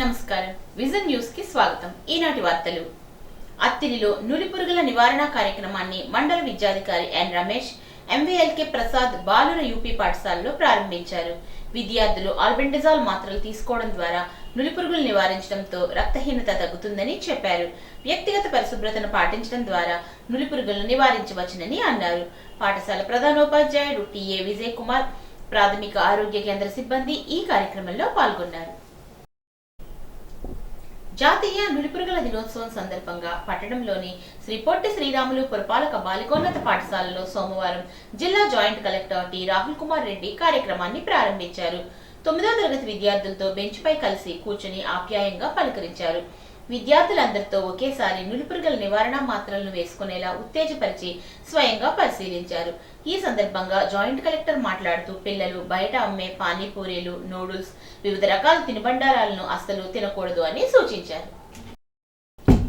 నమస్కారం vision news కి స్వాగతం। ఈనాటి వార్తలు। అత్తిలిలో నులిపురుగుల నివారణ కార్యక్రమాన్ని మండల విద్యాధికారి ఎన్ రమేష్, ఎంవీఎల్కే ప్రసాద్ బాలుర యూపీ పాఠశాలలో ప్రారంభించారు। విద్యార్థులు ఆల్బెండజాల్ మాత్రలు తీసుకోవడం ద్వారా నులిపురుగులు నివారించడంతో రక్తహీనత తగ్గుతుందని చెప్పారు। వ్యక్తిగత పరిశుభ్రతను పాటించడం ద్వారా నులిపురుగులను నివారించవచ్చునని అన్నారు। పాఠశాల ప్రధానోపాధ్యాయుడు టిఏ విజయ్ కుమార్, ప్రాథమిక ఆరోగ్య కేంద్ర సిబ్బంది ఈ కార్యక్రమంలో పాల్గొన్నారు। జాతీయ నులిపురుగుల దినోత్సవం సందర్భంగా పట్టణంలోని శ్రీ పొట్టి శ్రీరాములు పురపాలక బాలికోన్నత పాఠశాలలో సోమవారం జిల్లా joint collector T Rahul Kumar Reddy కార్యక్రమాన్ని ప్రారంభించారు। 9వ తరగతి విద్యార్థులతో బెంచ్ పై కలిసి కూర్చుని ఆప్యాయంగా పలకరించారు। విద్యార్థులందరితో ఒకేసారి నులిపురుగుల నివారణ మాత్రలను వేసుకునేలా ఉత్తేజపరిచి స్వయంగా పరిశీలించారు। ఈ సందర్భంగా జాయింట్ కలెక్టర్ మాట్లాడుతూ పిల్లలు బయట అమ్మే పానీపూరీలు, నూడిల్స్, వివిధ రకాల తినుబండారాలను అస్సలు తినకూడదు అని సూచించారు।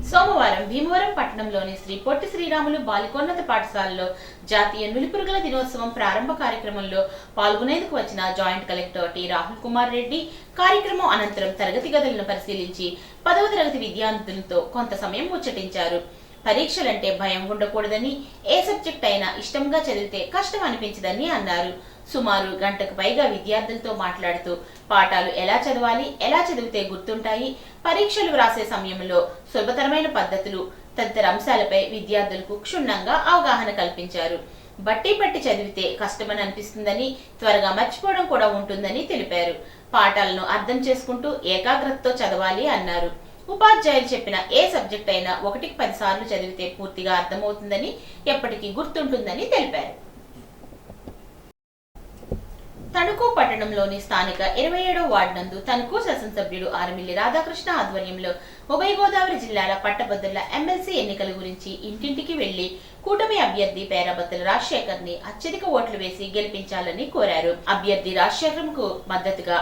సోమవారం భీమవరం పట్టణంలోని శ్రీ పొట్టి శ్రీరాములు బాలికోన్నత పాఠశాలలో జాతీయ నులిపురుగుల దినోత్సవం ప్రారంభ కార్యక్రమంలో పాల్గొనేందుకు వచ్చిన joint collector T Rahul Kumar Reddy కార్యక్రమం అనంతరం తరగతి గదులను పరిశీలించి 10వ తరగతి విద్యార్థులతో కొంత సమయం ముచ్చటించారు। పరీక్షలంటే భయం ఉండకూడదని, ఏ సబ్జెక్ట్ అయినా ఇష్టంగా చదివితే కష్టం అనిపించదని అన్నారు। సుమారు గంటకు పైగా విద్యార్థులతో మాట్లాడుతూ పాఠాలు ఎలా చదవాలి, ఎలా చదివితే గుర్తుంటాయి, పరీక్షలు వ్రాసే సమయంలో సులభతరమైన పద్ధతులు తదితర అంశాలపై విద్యార్థులకు క్షుణ్ణంగా అవగాహన కల్పించారు। బట్టి పట్టి చదివితే కష్టమని అనిపిస్తుందని, త్వరగా మర్చిపోవడం కూడా ఉంటుందని తెలిపారు। పాఠాలను అర్థం చేసుకుంటూ ఏకాగ్రతతో చదవాలి అన్నారు। ఉపాధ్యాయులు చెప్పిన ఏ సబ్జెక్ట్ అయినా 1కి 10 సార్లు చదివితే పూర్తిగా అర్థమవుతుందని, ఎప్పటికీ గుర్తుంటుందని తెలిపారు। తణుకు పట్టణంలోని స్థానిక 27వ వార్డు నందు తణుకు శాసనసభ్యుడు ఆర్మిల్లి రాధాకృష్ణ ఆధ్వర్యంలో ఉభయ గోదావరి జిల్లాల పట్టభద్రుల ఎమ్మెల్సీ ఎన్నికల గురించి ఇంటింటికి వెళ్లి కూటమి అభ్యర్థి పేరాబత్తుల రాజశేఖర్ ని అత్యధిక ఓట్లు వేసి గెలిపించాలని కోరారు। అభ్యర్థి రాజశేఖర్ కు మద్దతుగా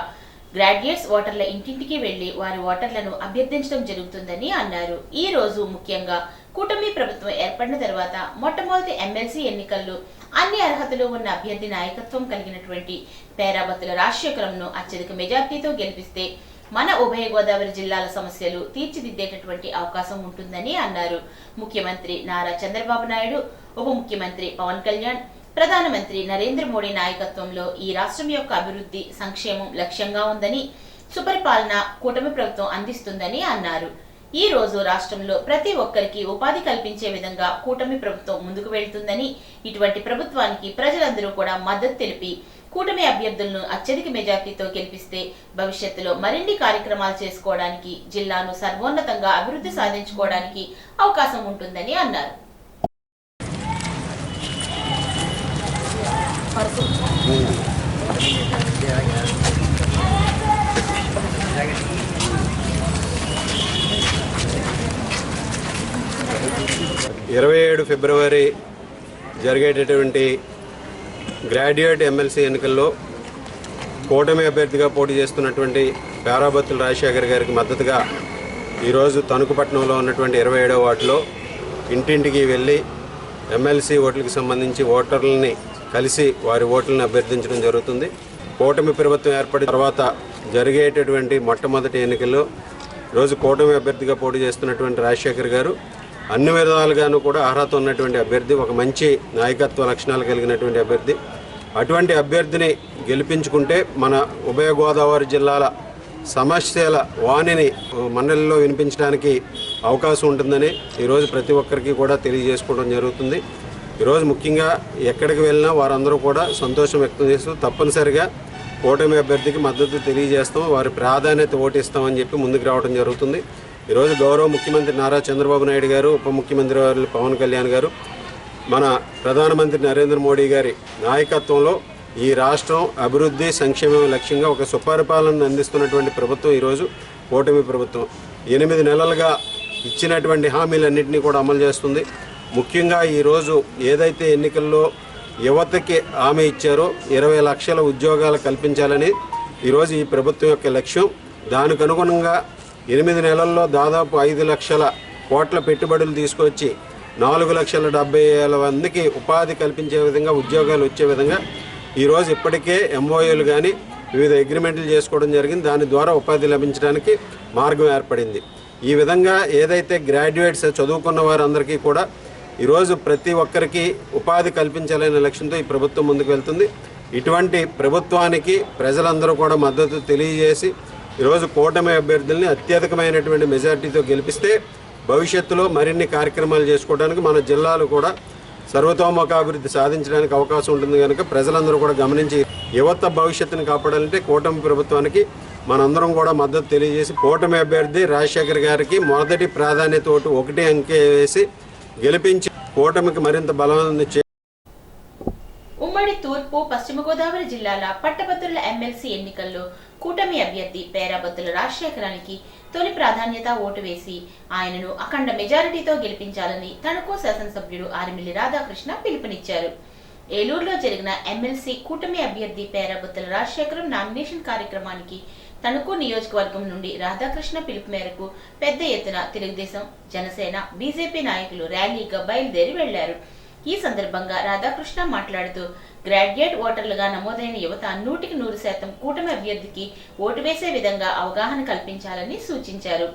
గ్రాడ్యుయేట్స్ ఓటర్ల ఇంటింటికి వెళ్లి వారి ఓటర్లను అభ్యర్థించడం జరుగుతుందని అన్నారు। ఈ రోజు ముఖ్యంగా కూటమి ప్రభుత్వం ఏర్పడిన తర్వాత మొట్టమొదటి ఎమ్మెల్సీ ఎన్నికల్లో అన్ని అర్హతలు ఉన్న అభ్యర్థి నాయకత్వం కలిగినటువంటి పేరాబత్తుల రాజశేఖరంను అత్యధిక మెజార్టీతో గెలిపిస్తే మన ఉభయ గోదావరి జిల్లాల సమస్యలు తీర్చిదిద్దేటటువంటి అవకాశం ఉంటుందని అన్నారు। ముఖ్యమంత్రి నారా చంద్రబాబు నాయుడు, ఉప ముఖ్యమంత్రి పవన్ కళ్యాణ్, ప్రధానమంత్రి నరేంద్ర మోడీ నాయకత్వంలో ఈ రాష్ట్రం యొక్క అభివృద్ధి సంక్షేమం లక్ష్యంగా ఉందని, సుపరిపాలన కూటమి ప్రభుత్వం అందిస్తుందని అన్నారు। ఈ రోజు రాష్ట్రంలో ప్రతి ఒక్కరికి ఉపాధి కల్పించే విధంగా కూటమి ప్రభుత్వం ముందుకు వెళ్తుందని, ఇటువంటి ప్రభుత్వానికి ప్రజలందరూ కూడా మద్దతు తెలిపి కూటమి అభ్యర్థులను అత్యధిక మెజార్టీతో గెలిపిస్తే భవిష్యత్తులో మరిన్ని కార్యక్రమాలు చేసుకోవడానికి, జిల్లాను సర్వోన్నతంగా అభివృద్ధి సాధించుకోవడానికి అవకాశం ఉంటుందని అన్నారు। 27 ఫిబ్రవరి జరిగేటటువంటి గ్రాడ్యుయేట్ ఎమ్మెల్సీ ఎన్నికల్లో కూటమి అభ్యర్థిగా పోటీ చేస్తున్నటువంటి పేరాబత్తుల రాజశేఖర్ గారికి మద్దతుగా ఈరోజు తణుకుపట్నంలో ఉన్నటువంటి 27వ వార్డులో ఇంటింటికి వెళ్ళి ఎమ్మెల్సీ ఓట్లకు సంబంధించి ఓటర్లని కలిసి వారి ఓట్లను అభ్యర్థించడం జరుగుతుంది। కూటమి ప్రభుత్వం ఏర్పడిన తర్వాత జరిగేటటువంటి మొట్టమొదటి ఎన్నికల్లో ఈరోజు కూటమి అభ్యర్థిగా పోటీ చేస్తున్నటువంటి రాజశేఖర్ గారు అన్ని విధాలుగాను కూడా అర్హత ఉన్నటువంటి అభ్యర్థి, ఒక మంచి నాయకత్వ లక్షణాలు కలిగినటువంటి అభ్యర్థి। అటువంటి అభ్యర్థిని గెలిపించుకుంటే మన ఉభయ గోదావరి జిల్లాల సమస్యల వాణిని మండలిలో వినిపించడానికి అవకాశం ఉంటుందని ఈరోజు ప్రతి ఒక్కరికి కూడా తెలియజేసుకోవడం జరుగుతుంది। ఈరోజు ముఖ్యంగా ఎక్కడికి వెళ్ళినా వారందరూ కూడా సంతోషం వ్యక్తం చేస్తూ తప్పనిసరిగా కూటమి అభ్యర్థికి మద్దతు తెలియజేస్తాం, వారి ప్రాధాన్యత ఓటిస్తామని చెప్పి ముందుకు రావడం జరుగుతుంది। ఈరోజు గౌరవ ముఖ్యమంత్రి నారా చంద్రబాబు నాయుడు గారు, ఉప ముఖ్యమంత్రి వారు పవన్ కళ్యాణ్ గారు, మన ప్రధానమంత్రి నరేంద్ర మోడీ గారి నాయకత్వంలో ఈ రాష్ట్రం అభివృద్ధి సంక్షేమం లక్ష్యంగా ఒక సుపరిపాలనను అందిస్తున్నటువంటి ప్రభుత్వం ఈరోజు కూటమి ప్రభుత్వం 8 నెలలుగా ఇచ్చినటువంటి హామీలన్నింటినీ కూడా అమలు చేస్తుంది। ముఖ్యంగా ఈరోజు ఏదైతే ఎన్నికల్లో యువతకి హామీ ఇచ్చారో 20 లక్షల ఉద్యోగాలు కల్పించాలని ఈరోజు ఈ ప్రభుత్వం యొక్క లక్ష్యం। దానికి అనుగుణంగా 8 నెలల్లో దాదాపు 5 లక్షల కోట్ల పెట్టుబడులు తీసుకొచ్చి 4,70,000 మందికి ఉపాధి కల్పించే విధంగా, ఉద్యోగాలు వచ్చే విధంగా ఈరోజు ఇప్పటికే ఎంఓఏలు కానీ వివిధ అగ్రిమెంట్లు చేసుకోవడం జరిగింది. దాని ద్వారా ఉపాధి లభించడానికి మార్గం ఏర్పడింది. ఈ విధంగా ఏదైతే గ్రాడ్యుయేట్స్ చదువుకున్న వారందరికీ కూడా ఈరోజు ప్రతి ఒక్కరికి ఉపాధి కల్పించాలనే లక్ష్యంతో ఈ ప్రభుత్వం ముందుకు వెళ్తుంది. ఇటువంటి ప్రభుత్వానికి ప్రజలందరూ కూడా మద్దతు తెలియజేసి ఈరోజు కూటమి అభ్యర్థుల్ని అత్యధికమైనటువంటి మెజార్టీతో గెలిపిస్తే భవిష్యత్తులో మరిన్ని కార్యక్రమాలు చేసుకోవడానికి మన జిల్లాలు కూడా సర్వతోముఖాభివృద్ధి సాధించడానికి అవకాశం ఉంటుంది. కనుక ప్రజలందరూ కూడా గమనించి యువత భవిష్యత్తును కాపాడాలంటే కూటమి ప్రభుత్వానికి మనందరం కూడా మద్దతు తెలియజేసి కూటమి అభ్యర్థి రాజశేఖర్ గారికి మొదటి ప్రాధాన్యత ఓటు 1 అంకె వేసి గెలిపించి కూటమికి మరింత బలాన్ని ఉమ్మడి తూర్పు పశ్చిమ గోదావరి జిల్లాల పట్టభద్రుల ఎమ్మెల్సీ ఎన్నికల్లో కూటమి అభ్యర్థి పేరాబత్తుల రాజశేఖరానికి తొలి ప్రాధాన్యత ఓటు వేసి ఆయనను అఖండ మెజారిటీతో గెలిపించాలని తణుకు శాసనసభ్యుడు ఆర్మిల్లి రాధాకృష్ణ పిలుపునిచ్చారు. ఏలూరులో జరిగిన ఎమ్మెల్సీ కూటమి అభ్యర్థి పేరాబత్తుల రాజశేఖరం నామినేషన్ కార్యక్రమానికి తణుకు నియోజకవర్గం నుండి రాధాకృష్ణ పిలుపు మేరకు పెద్ద ఎత్తున తెలుగుదేశం, జనసేన, బీజేపీ నాయకులు ర్యాలీగా బయలుదేరి వెళ్లారు. ఈ సందర్భంగా రాధాకృష్ణ మాట్లాడుతూ గ్రాడ్యుయేట్ ఓటర్లుగా నమోదైన యువత 100% కూటమి అభ్యర్థికి ఓటు వేసే విధంగా అవగాహన కల్పించాలని సూచించారు.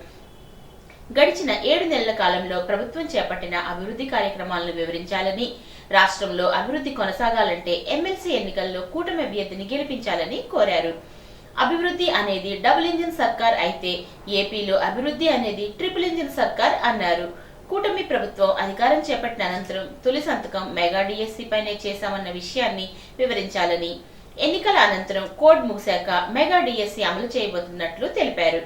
గడిచిన 7 నెలల కాలంలో ప్రభుత్వం చేపట్టిన అభివృద్ధి కార్యక్రమాలను వివరించాలని, రాష్ట్రంలో అభివృద్ధి కొనసాగాలంటే ఎమ్మెల్సీ ఎన్నికల్లో కూటమి అభ్యర్థిని గెలిపించాలని కోరారు. అభివృద్ధి అనేది డబుల్ ఇంజిన్ సర్కార్ అయితే ఏపీలో అభివృద్ధి అనేది ట్రిపుల్ ఇంజిన్ సర్కార్ అన్నారు. కూటమి ప్రభుత్వం అధికారం చేపట్టిన అనంతరం తొలి సంతకం మెగా డిఎస్సి పైనే చేశామన్న విషయాన్ని వివరించాలని, ఎన్నికల అనంతరం కోడ్ ముగిశాక మెగా డిఎస్సి అమలు చేయబోతున్నట్లు తెలిపారు.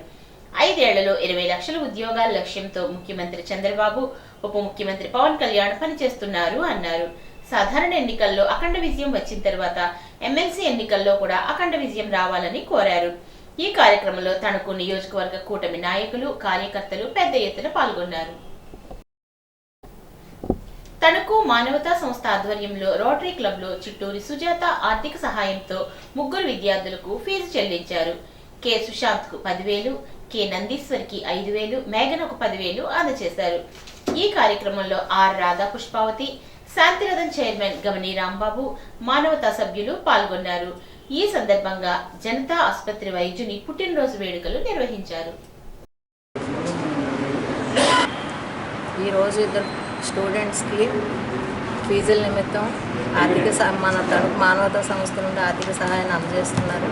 5 ఏళ్లలో 20 లక్షల ఉద్యోగాల లక్ష్యంతో ముఖ్యమంత్రి చంద్రబాబు, ఉప ముఖ్యమంత్రి పవన్ కళ్యాణ్ పనిచేస్తున్నారు అన్నారు. సాధారణ ఎన్నికల్లో అఖండ విజయం వచ్చిన తర్వాత ఎమ్మెల్సీ ఎన్నికల్లో కూడా అఖండ విజయం రావాలని కోరారు. ఈ కార్యక్రమంలో తణుకు నియోజకవర్గ కూటమి నాయకులు, కార్యకర్తలు పెద్ద ఎత్తున పాల్గొన్నారు. తణుకు మానవతా సంస్థ ఆధ్వర్యంలో రోటరీ క్లబ్ లో చిట్టూరి సుజాత ఆర్థిక సహాయంతో 3 విద్యార్థులకు ఫీజు చెల్లించారు. కె సుశాంత్ కు 10,000, కె నందీశ్వరికి 5,000, మేఘనకు 10,000 అందజేశారు. ఈ కార్యక్రమంలో ఆర్ రాధా పుష్పావతి, శాంతిరథం చైర్మన్ గమని రాంబాబు, మానవతా సభ్యులు పాల్గొన్నారు. ఈ సందర్భంగా జనతా ఆసుపత్రి వైద్యుని పుట్టినరోజు వేడుకలు నిర్వహించారు. ఈరోజు ఇద్దరు స్టూడెంట్స్కి ఫీజుల నిమిత్తం మన మానవతా సంస్థ నుండి ఆర్థిక సహాయాన్ని అందజేస్తున్నారు.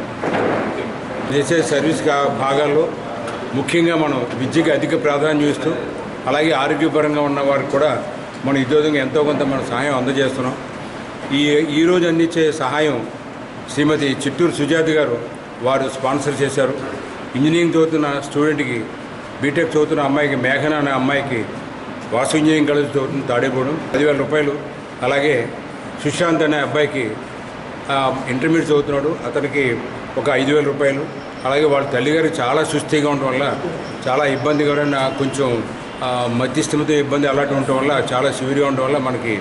చేసే సర్వీస్ భాగాల్లో ముఖ్యంగా మనం విద్యకి అధిక ప్రాధాన్యం ఇస్తూ, అలాగే ఆరోగ్యపరంగా ఉన్న వారికి కూడా మనం ఇదోదంగా ఎంతో కొంత మన సహాయం అందజేస్తున్నాం. ఈరోజు అందించే సహాయం శ్రీమతి చిట్టూరు సుజాత గారు వారు స్పాన్సర్ చేశారు. ఇంజనీరింగ్ చదువుతున్న స్టూడెంట్కి, బీటెక్ చదువుతున్న అమ్మాయికి, మేఘన అనే అమ్మాయికి వాసు ఇంజనీరింగ్ కాలేజ్ చదువుతుంది తాడేపూడం 10,000 రూపాయలు. అలాగే సుశాంత్ అనే అబ్బాయికి ఇంటర్మీడియట్ చదువుతున్నాడు, అతనికి ఒక 5,000 రూపాయలు. అలాగే వాళ్ళ తల్లిగారికి చాలా సుస్థిగా ఉండటం వల్ల, చాలా ఇబ్బందికరమైన కొంచెం మధ్యస్థిమితో ఇబ్బంది అలాంటి ఉండటం వల్ల, చాలా సివియర్గా ఉండటం వల్ల మనకి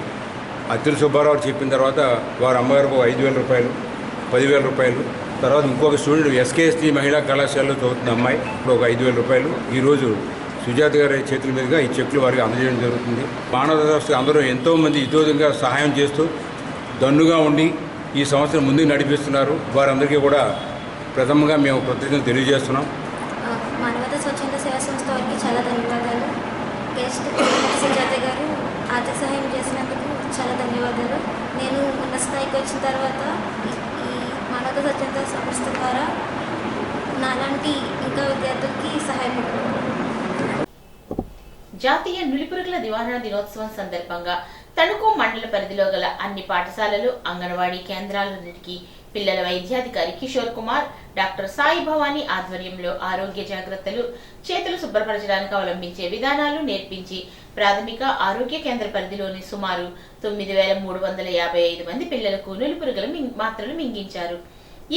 అత్తిరి సుబ్బారావు చెప్పిన తర్వాత వారి అమ్మగారికి ఒక 5,000 రూపాయలు, 10,000 రూపాయలు. తర్వాత ఇంకొక స్టూడెంట్ ఎస్కేఎస్టీ మహిళా కళాశాలలో చదువుతున్న అమ్మాయి ఇప్పుడు ఒక 5,000 రూపాయలు ఈరోజు సుజాత గారి చేతుల మీదుగా ఈ చెక్లు వారికి అందజేయడం జరుగుతుంది. మానవ వ్యవస్థ అందరూ ఎంతోమంది ఇతోదంగా సహాయం చేస్తూ దన్నుగా ఉండి ఈ సంవత్సరం ముందుకు నడిపిస్తున్నారు. వారందరికీ కూడా ప్రథమంగా మేము కృతజ్ఞతలు తెలియజేస్తున్నాం. మానవతా స్వచ్ఛంద సేవా సంస్థ వారికి చాలా ధన్యవాదాలు. గెస్ట్ సుజాత గారు ఆర్థిక సహాయం చేసినందుకు చాలా ధన్యవాదాలు. నేను ఉన్నత స్థాయికి వచ్చిన తర్వాత ఈ మానవతా స్వచ్ఛంద సంస్థ ద్వారా నాలాంటి ఇంకా విద్యార్థులకి సహాయపడుతున్నాను. జాతీయ నులిపురుగుల నివారణ దినోత్సవం సందర్భంగా తణుకు మండల పరిధిలో గల అన్ని పాఠశాలలు, అంగన్వాడీ కేంద్రాలన్నిటికీ పిల్లల వైద్యాధికారి కిషోర్ కుమార్, డాక్టర్ సాయి భవానీ ఆధ్వర్యంలో ఆరోగ్య జాగ్రత్తలు, చేతులు శుభ్రపరచడానికి అవలంబించే విధానాలు నేర్పించి ప్రాథమిక ఆరోగ్య కేంద్ర పరిధిలోని సుమారు 9,355 మంది పిల్లలకు నులిపురుగుల మాత్రలు మింగించారు.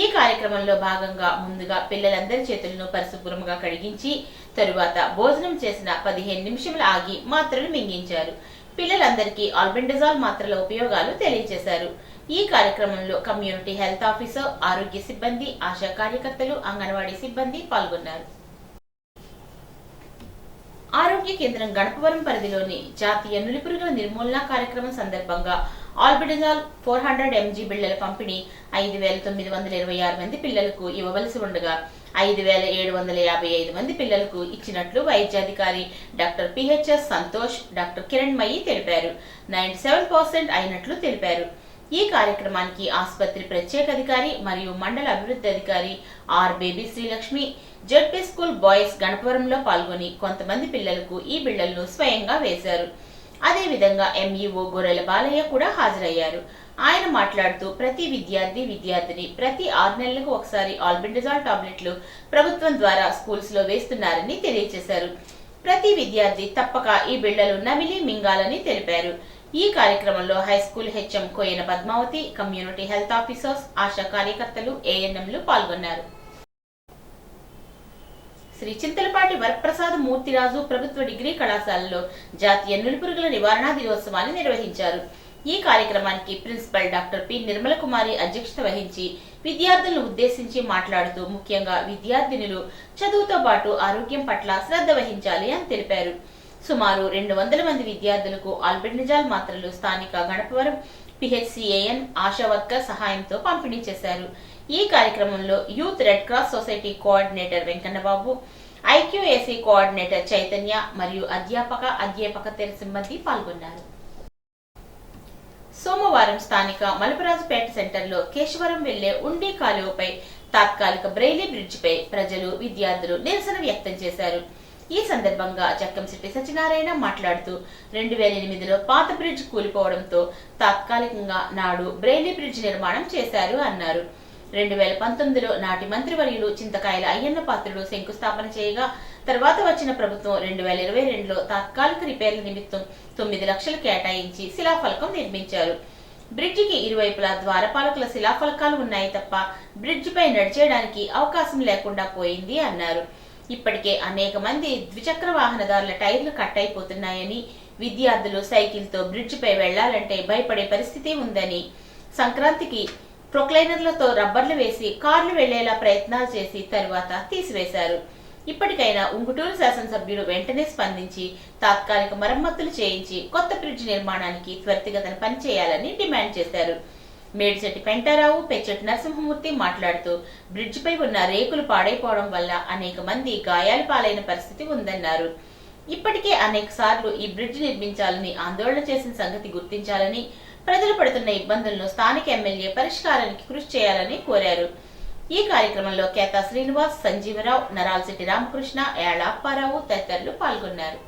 ఈ కార్యక్రమంలో భాగంగా ముందుగా పిల్లలందరి చేతులను పరిశుభ్రంగా కడిగించి తరువాత భోజనం చేసిన 15 నిమిషములు ఆగి మాత్రలు మింగించారు. పిల్లలందరికీ ఆల్బెండజాల్ మాత్రల ఉపయోగాలు తెలియజేశారు. ఈ కార్యక్రమంలో కమ్యూనిటీ హెల్త్ ఆఫీసర్, ఆరోగ్య సిబ్బంది, ఆశా కార్యకర్తలు, అంగన్వాడీ సిబ్బంది పాల్గొన్నారు. ఆరోగ్య కేంద్రం గణపవరం పరిధిలోని జాతీయ నులిపురుగుల నిర్మూలన కార్యక్రమం సందర్భంగా ఆల్బెండజాల్ 400 mg బిళ్లల పంపిణీ 5,926 మంది పిల్లలకు ఇవ్వవలసి ఉండగా 5,755 మంది పిల్లలకు ఇచ్చినట్లు వైద్యాధికారి doctor PHS Santosh, doctor Kiranmayi తెలిపారు. 97% అయినట్లు తెలిపారు. ఈ కార్యక్రమానికి ఆసుపత్రి ప్రత్యేక అధికారి మరియు మండల అభివృద్ధి అధికారి R Baby Sreelakshmi, ZP school boys గణపవరంలో పాల్గొని కొంతమంది పిల్లలకు ఈ బిళ్లలను స్వయంగా వేశారు. అదేవిధంగా ఎంఈఓ గొర్రెల బాలయ్య కూడా హాజరయ్యారు. ఆయన మాట్లాడుతూ ప్రతి విద్యార్థిని ప్రతి 6 నెలలకు ఒకసారి ఆల్బెండజాల్ టాబ్లెట్లు ప్రభుత్వం ద్వారా స్కూల్స్ లో వేస్తున్నారని తెలియజేశారు. ప్రతి విద్యార్థి తప్పక ఈ బిళ్లలు నమిలి మింగాలని తెలిపారు. ఈ కార్యక్రమంలో high school HM Koyana Padmavati, community health officers, ASHA కార్యకర్తలు, ఏఎన్ఎంలు పాల్గొన్నారు. శ్రీ చింతలపాటి వరప్రసాద మూర్తిరాజు ప్రభుత్వ డిగ్రీ కళాశాలలో జాతీయ నులిపురుగుల నివారణ దినోత్సవాన్ని నిర్వహించారు. ఈ కార్యక్రమానికి ప్రిన్సిపల్ డాక్టర్ పి నిర్మల కుమారి అధ్యక్షత వహించి విద్యార్థులను ఉద్దేశించి మాట్లాడుతూ ముఖ్యంగా విద్యార్థినులు చదువుతో పాటు ఆరోగ్యం పట్ల శ్రద్ధ వహించాలి అని తెలిపారు. సుమారు 200 మంది విద్యార్థులకు ఆల్బెండజాల్ మాత్రలు స్థానిక గణపవరం పిహెచ్సిఏఎన్ ఆశా వర్కర్ సహాయంతో పంపిణీ చేశారు. ఈ కార్యక్రమంలో youth red cross society coordinator Venkanna Babu, IQAC coordinator Chaitanya మరియు అధ్యాపకేతర సిబ్బంది పాల్గొన్నారు. సోమవారం స్థానిక మలపరాజుపేట సెంటర్లో కేశవరం వెళ్లే ఉండి కాలువపై తాత్కాలిక బ్రెయిలీ బ్రిడ్జిపై ప్రజలు, విద్యార్థులు నిరసన వ్యక్తం చేశారు. ఈ సందర్భంగా జక్కంశెట్టి సత్యనారాయణ మాట్లాడుతూ 2008లో పాత బ్రిడ్జ్ కూలిపోవడంతో తాత్కాలికంగా నాడు బ్రెయిలీ బ్రిడ్జ్ నిర్మాణం చేశారు అన్నారు. 2019లో నాటి మంత్రివర్యులు చింతకాయల అయ్యన్న పాత్రుడు శంకుస్థాపన చేయగా తర్వాత వచ్చిన ప్రభుత్వం 2022లో తాత్కాలిక రిపేర్ల నిమిత్తం 9 లక్షలు కేటాయించి శిలాఫలకం నిర్మించారు. బ్రిడ్జికి ఇరువైపులా ద్వారపాలకుల శిలాఫలకాలు ఉన్నాయి తప్ప బ్రిడ్జిపై నడిచేయడానికి అవకాశం లేకుండా పోయింది అన్నారు. ఇప్పటికే అనేక మంది ద్విచక్ర వాహనదారుల టైర్లు కట్ అయిపోతున్నాయని, విద్యార్థులు సైకిల్తో బ్రిడ్జిపై వెళ్లాలంటే భయపడే పరిస్థితి ఉందని, సంక్రాంతికి ప్రొక్లైనర్లతో రబ్బర్లు వేసి కార్లు వెళ్లేలా ప్రయత్నాలు చేసి తరువాత తీసివేశారు. ఇప్పటికైనా ఉంగుటూరు శాసనసభ్యుడు వెంటనే స్పందించి తాత్కాలిక మరమ్మతులు చేయించి కొత్త బ్రిడ్జ్ నిర్మాణానికి త్వరితగతిన పనిచేయాలని డిమాండ్ చేశారు. మేడిశెట్టి పెంటారావు, పెచ్చెట్టి నరసింహమూర్తి మాట్లాడుతూ బ్రిడ్జిపై ఉన్న రేకులు పాడైపోవడం వల్ల అనేక మంది గాయాల పాలైన పరిస్థితి ఉందన్నారు. ఇప్పటికే అనేక సార్లు ఈ బ్రిడ్జ్ నిర్మించాలని ఆందోళన చేసిన సంగతి గుర్తించాలని, ప్రజలు పడుతున్న ఇబ్బందులను స్థానిక ఎమ్మెల్యే పరిష్కారానికి కృషి చేయాలని కోరారు. ఈ కార్యక్రమంలో కేతా శ్రీనివాస్, సంజీవరావు, నరాల్శెట్టి రామకృష్ణ, ఏళ్లప్పారావు తదితరులు పాల్గొన్నారు.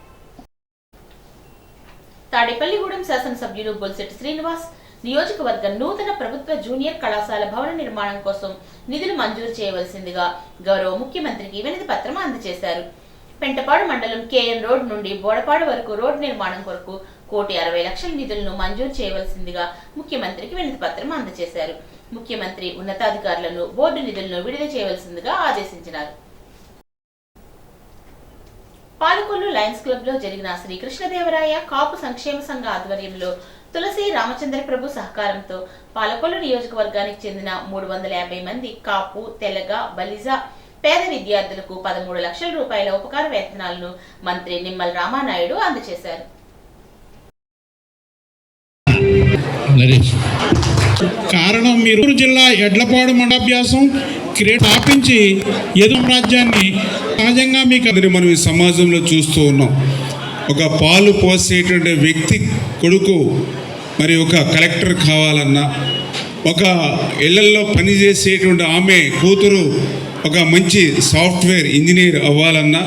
తాడేపల్లిగూడెం శాసనసభ్యులు బొలిశెట్టి శ్రీనివాస్ నియోజకవర్గ నూతన ప్రభుత్వ జూనియర్ కళాశాల భవన నిర్మాణం కోసం నిధులు మంజూరు చేయవలసిందిగా గౌరవ ముఖ్యమంత్రికి వినతి పత్రం అందజేశారు. పెంటపాడు మండలం కేఎన్ రోడ్ నుండి బోడపాడు వరకు రోడ్డు నిర్మాణం కొరకు 1,60,00,000 నిధులను మంజూరు చేయవలసిందిగా ముఖ్యమంత్రికి వినతి పత్రం అందజేశారు. ముఖ్యమంత్రి ఉన్నతాధికారులను బోర్డు నిధులను విడుదల చేయవలసిందిగా ఆదేశించారు. పాలకొల్లు లయన్స్ క్లబ్ లో జరిగిన శ్రీకృష్ణదేవరాయ కాపు సంక్షేమ సంఘ ఆధ్వర్యంలో తులసి రామచంద్ర ప్రభు సహకారంతో పాలకొల్లు నియోజకవర్గానికి చెందిన 350 మంది కాపు, తెలగ, బలిజ పేద విద్యార్థులకు 13 లక్షల రూపాయల ఉపకార వేతనాలను మంత్రి నిమ్మల రామానాయుడు అందజేశారు. కారణం మీరు జిల్లా ఎడ్లపాడు మండలాభ్యాసం స్థాపించి ఎదురు రాజ్యాన్ని సహజంగా మీకు అందరి మనం ఈ సమాజంలో చూస్తూ ఉన్నాం. ఒక పాలు పోసేటువంటి వ్యక్తి కొడుకు మరి ఒక కలెక్టర్ కావాలన్నా, ఒక ఇళ్లల్లో పనిచేసేటువంటి ఆమె కూతురు ఒక మంచి సాఫ్ట్వేర్ ఇంజనీర్ అవ్వాలన్నా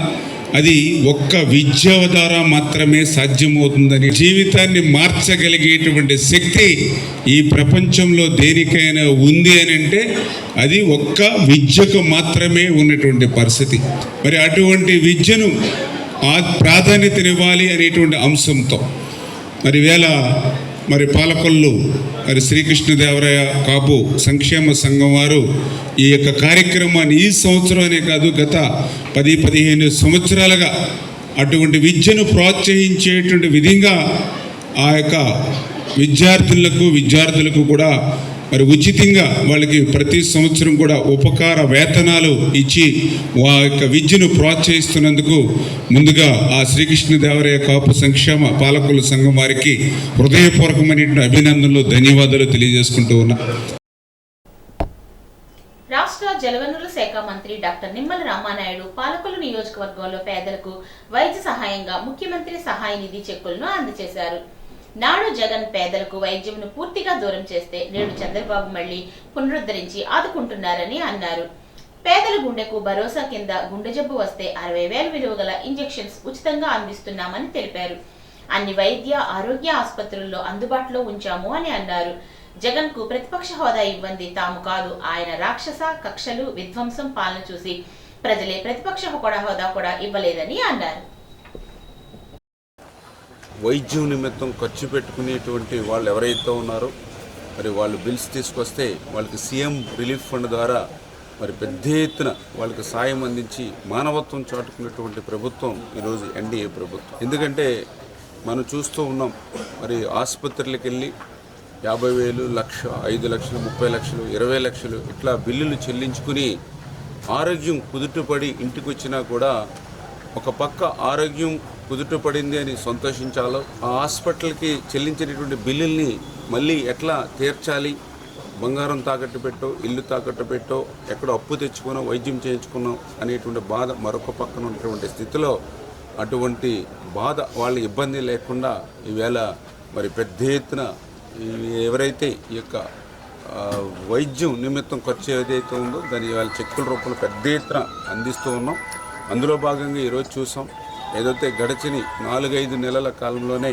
అది ఒక్క విద్య ద్వారా మాత్రమే సాధ్యమవుతుందని, జీవితాన్ని మార్చగలిగేటువంటి శక్తి ఈ ప్రపంచంలో దేనికైనా ఉంది అని అంటే అది ఒక్క విద్యకు మాత్రమే ఉన్నటువంటి పరిస్థితి. మరి అటువంటి విద్యను ప్రాధాన్యతనివ్వాలి అనేటువంటి అంశంతో మరి వేళ మరి పాలకొల్లు మరి శ్రీకృష్ణదేవరాయ కాపు సంక్షేమ సంఘం వారు ఈ యొక్క కార్యక్రమాన్ని ఈ సంవత్సరం అనే కాదు గత 10-15 సంవత్సరాలుగా అటువంటి విద్యను ప్రోత్సహించేటువంటి విధంగా ఆ యొక్క విద్యార్థులకు కూడా మరి ఉచితంగా వాళ్ళకి ప్రతి సంవత్సరం కూడా ఉపకార వేతనాలు ఇచ్చి యొక్క విద్యను ప్రోత్సహిస్తున్నందుకు ముందుగా ఆ శ్రీకృష్ణదేవరాయ కాపు సంక్షేమ పాలకుల సంఘం వారికి హృదయపూర్వకమైన అభినందనలు, ధన్యవాదాలు తెలియజేసుకుంటూ ఉన్నా. రాష్ట్ర జలవనరుల శాఖ మంత్రి డాక్టర్ నిమ్మల రామానాయుడు పాలకొల్లు నియోజకవర్గంలో పేదలకు వైద్య సహాయంగా ముఖ్యమంత్రి సహాయ నిధి చెక్కులను అందజేశారు. నాడు జగన్ పేదలకు వైద్యంను పూర్తిగా దూరం చేస్తే నేడు చంద్రబాబు మళ్లీ పునరుద్ధరించి ఆదుకుంటున్నారని అన్నారు. పేదల గుండెకు భరోసా కింద గుండె జబ్బు వస్తే 60,000 విలువ గల ఇంజెక్షన్స్ ఉచితంగా అందిస్తున్నామని తెలిపారు. అన్ని వైద్య ఆరోగ్య ఆసుపత్రుల్లో అందుబాటులో ఉంచాము అని అన్నారు. జగన్ కు ప్రతిపక్ష హోదా ఇవ్వంది తాము కాదు, ఆయన రాక్షస కక్షలు విధ్వంసం పాలన చూసి ప్రజలే ప్రతిపక్ష హోదా కూడా ఇవ్వలేదని అన్నారు. వైద్యం నిమిత్తం ఖర్చు పెట్టుకునేటువంటి వాళ్ళు ఎవరైతే ఉన్నారో మరి వాళ్ళు బిల్స్ తీసుకొస్తే వాళ్ళకి సీఎం రిలీఫ్ ఫండ్ ద్వారా మరి పెద్ద ఎత్తున వాళ్ళకి సాయం అందించి మానవత్వం చాటుకున్నటువంటి ప్రభుత్వం ఈరోజు ఎన్డీఏ ప్రభుత్వం. ఎందుకంటే మనం చూస్తూ ఉన్నాం, మరి ఆసుపత్రులకు వెళ్ళి 50,000, 1,00,000, 5 లక్షలు, 30 లక్షలు, 20 లక్షలు ఇట్లా బిల్లులు చెల్లించుకుని ఆరోగ్యం కుదుటపడి ఇంటికి వచ్చినా కూడా ఒక పక్క ఆరోగ్యం కుదుటపడింది అని సంతోషించాలో, ఆ హాస్పిటల్కి చెల్లించినటువంటి బిల్లుల్ని మళ్ళీ ఎట్లా తీర్చాలి, బంగారం తాకట్టు పెట్టో, ఇల్లు తాకట్టు పెట్టో, ఎక్కడో అప్పు తెచ్చుకునో వైద్యం చేయించుకున్నాం అనేటువంటి బాధ మరొక పక్కన ఉన్నటువంటి స్థితిలో అటువంటి బాధ వాళ్ళ ఇబ్బంది లేకుండా ఈవేళ మరి పెద్ద ఎత్తున ఎవరైతే ఈ యొక్క వైద్యం నిమిత్తం ఖర్చు ఏదైతే ఉందో దాని వాళ్ళ చెక్కుల రూపంలో పెద్ద ఎత్తున అందిస్తూ ఉన్నాం. అందులో భాగంగా ఈరోజు చూసాం, ఏదైతే గడిచిన 4-5 నెలల కాలంలోనే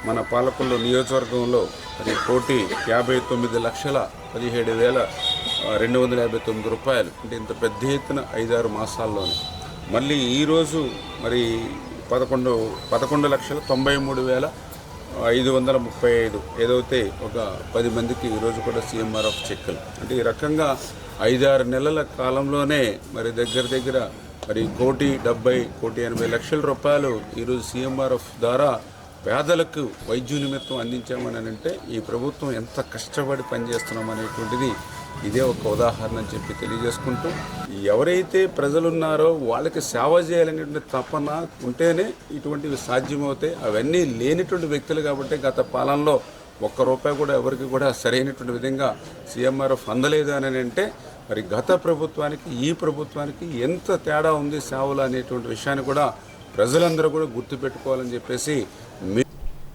మన పాలకొల్లు నియోజకవర్గంలో అది 1,59,17,259 రూపాయలు, అంటే ఇంత పెద్ద ఎత్తున 5-6 మాసాల్లోనే. మళ్ళీ ఈరోజు మరి 11,93,535 ఏదైతే ఒక 10 మందికి ఈరోజు కూడా సీఎంఆర్ఎఫ్ చెక్కులు, అంటే ఈ రకంగా 5-6 నెలల కాలంలోనే మరి దగ్గర మరి 1,70,80,00,000 రూపాయలు ఈరోజు సీఎంఆర్ఎఫ్ ద్వారా పేదలకు వైద్య నిమిత్తం అందించామని అంటే ఈ ప్రభుత్వం ఎంత కష్టపడి పనిచేస్తున్నాం అనేటువంటిది ఇదే ఒక ఉదాహరణ అని చెప్పి తెలియజేసుకుంటూ, ఎవరైతే ప్రజలున్నారో వాళ్ళకి సేవ చేయాలనేటువంటి తపన ఉంటేనే ఇటువంటివి సాధ్యమవుతాయి. అవన్నీ లేనిటువంటి వ్యక్తులు కాబట్టి గత పాలనలో ₹1 కూడా ఎవరికి కూడా సరైనటువంటి విధంగా సీఎంఆర్ఎఫ్ అందలేదు అని అంటే మరి గత ప్రభుత్వానికి ఈ ప్రభుత్వానికి ఎంత తేడా ఉంది సేవలు అనేటువంటి విషయాన్ని కూడా ప్రజలందరూ కూడా గుర్తుపెట్టుకోవాలని చెప్పేసి.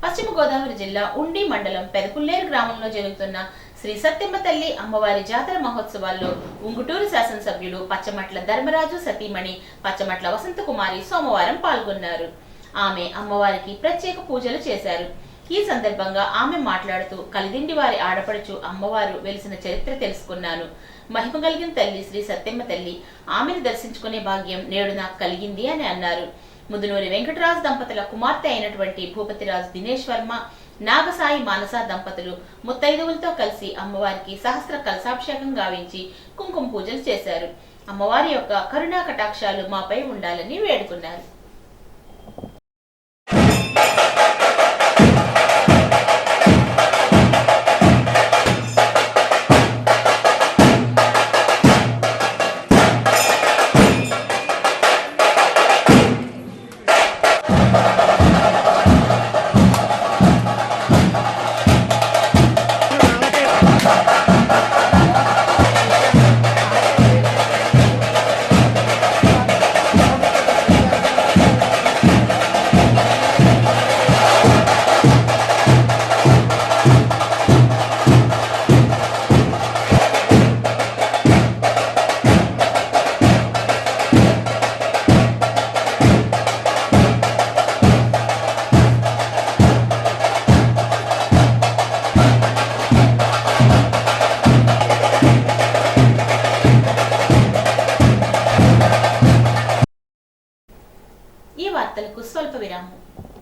పశ్చిమ గోదావరి జిల్లా ఉండి మండలం పెదపుల్లేరు గ్రామంలో జరుగుతున్న శ్రీ సత్యమ్మ తల్లి అమ్మవారి జాతర మహోత్సవాల్లో ఉంగుటూరు శాసనసభ్యుడు పచ్చమట్ల ధర్మరాజు సతీమణి పచ్చమట్ల వసంతకుమారి సోమవారం పాల్గొన్నారు. ఆమె అమ్మవారికి ప్రత్యేక పూజలు చేశారు. ఈ సందర్భంగా ఆమె మాట్లాడుతూ, కలిదిండి వారి ఆడపడుచు అమ్మవారు వెలిసిన చరిత్ర తెలుసుకున్నాను. మహిమ కలిగిన తల్లి శ్రీ సత్యమ్మ తల్లి, ఆమెను దర్శించుకునే భాగ్యం నేడు నాకు కలిగింది అని అన్నారు. ముదునూరి వెంకటరాజు దంపతుల కుమార్తె అయినటువంటి భూపతిరాజు దినేష్ వర్మ, నాగసాయి మానస దంపతులు ముత్తైదువులతో కలిసి అమ్మవారికి సహస్ర కలశాభిషేకం గావించి కుంకుమ పూజలు చేశారు. అమ్మవారి యొక్క కరుణా కటాక్షాలు మాపై ఉండాలని వేడుకున్నారు. ఈ వార్తలకు స్వల్ప విరామం.